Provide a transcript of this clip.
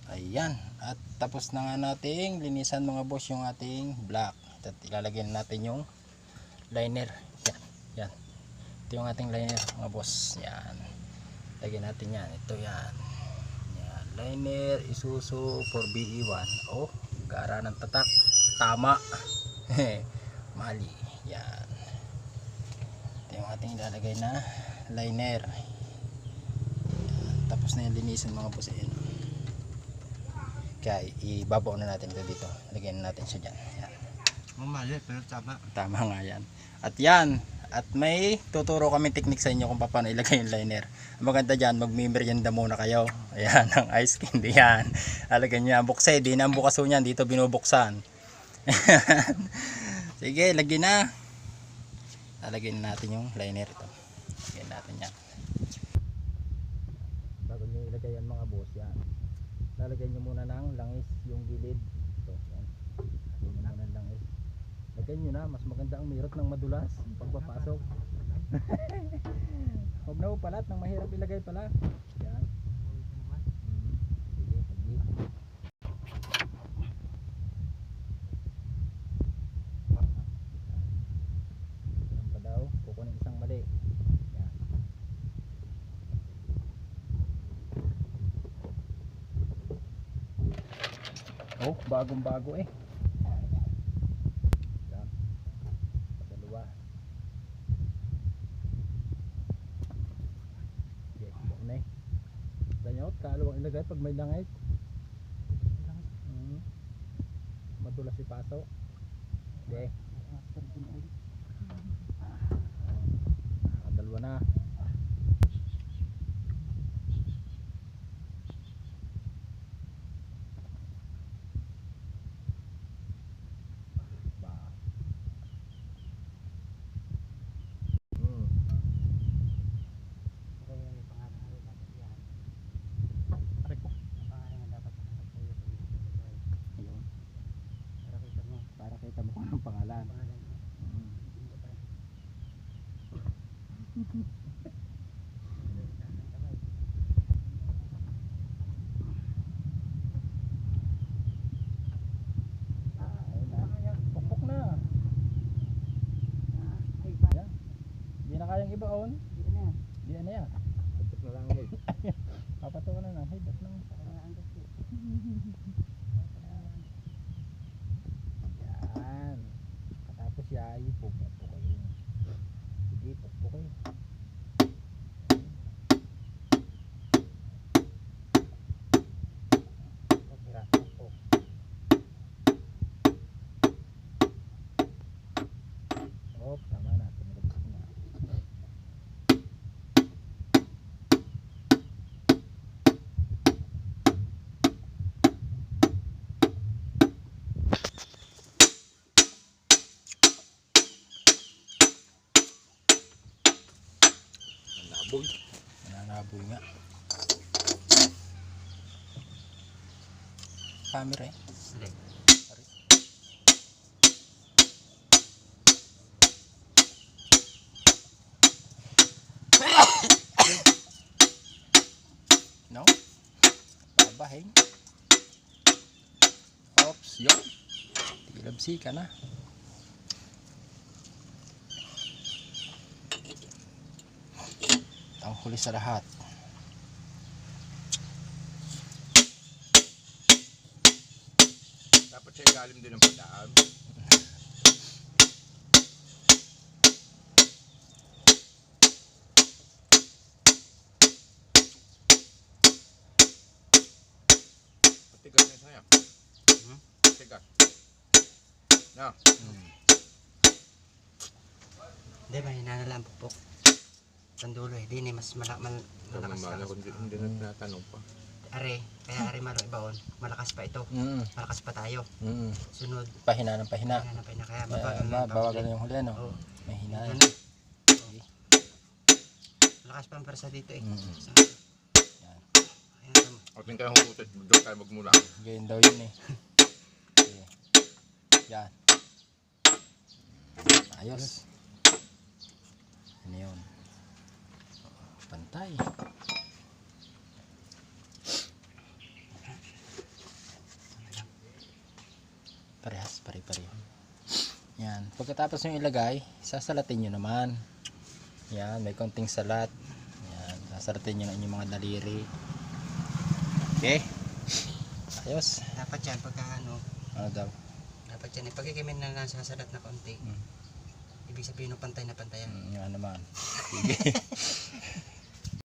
Ayan, at tapos na nga nating linisan mga boss yung ating black. At ilalagay natin yung liner. Yan, yan. Ito yung ating liner mga boss. Yan. Lagyan natin yan. Ito yan. Yan. Liner Isuzu 4BE1. Oh, gara ng tatak. Tama. Mali. Yan. Ito yung ating ilalagay na liner. Yan. Tapos na yung linisan mga boss. Ayan. Kaya ibabaw na natin ito dito. Lagyan natin siya dyan. Yan. Mamali pero tama. Tama nga yan. At yan. At may tuturo kami technique sa inyo kung paano ilagay yung liner. Ang maganda dyan, mag-merienda muna kayo. Ayan, ang ice candy yan. Alagyan nyo yan. Bukse, di na ang bukas niyan. Dito binubuksan. Sige, lagyan na. Lalagyan natin yung liner ito. Lagyan natin yan. Bago nyo ilagay yan mga boss, yan. Lalagyan nyo muna ng langis yung gilid. Ito, yan. Lagyan nyo muna ng langis. Lagyan nyo na, mas maganda ang mirot ng madulas pagpapasok. Huwag na palat ng mahirap ilagay pala. Yan. Sige, sige. Yan pa daw, kukunin isang mali. Yan. Oh, bagong bago eh. Yan. Padalawa. Okay, buo na eh. Danyot, kalawang ilagay pag may langay. Madulas si paso. Okay. Dalawa na. Para kita mo kung anong pangalan. Pukpok na. Yan. Hindi na kayang ibaon. Hindi na yan. Pukpok na lang. Papatukan na lang. Hey, ba't nang yan. Katapos yan, pukpok kayo. Sige, pukpok kayo. Oh, tama na. Tumulabas na. Nananaboy nga. Camera eh. No? Babahin. Oops, yun. Tilabsi ka na. Ang huli sa lahat. Dapat siya ilalim din ng padaan. Patigas na saya. Patigas. Na. Hindi, mahina na lang pupok. Tandulo eh, di ni mas malakas Hindi na natanong pa. Are, kaya are malo ibaon. Malakas pa ito. Malakas pa tayo. Sunod, Pahina ng pahina. kaya na pa na kaya mabagal na Bawagan yung huli ano. Oo. Mahina. Ano? Malakas pa ang persa dito eh. Yan. Ayan, O tingin kayo hukutot, doon tayo magmula. Ganyan daw yun eh. Okay. Yan. Ayos. Ano yun? Pantay. Yan. Pagkatapos nyo ilagay, sasalatin nyo naman. Yan, may konting salat. Yan, sasalatin nyo na inyong mga daliri. Okay. Ayos. Dapat yan, pagka ano, Ano daw? dapat yan, pagkikimin na lang sa salat na konti. Ibig sabihin, no, pantay na pantay yan. Yan naman. Sige.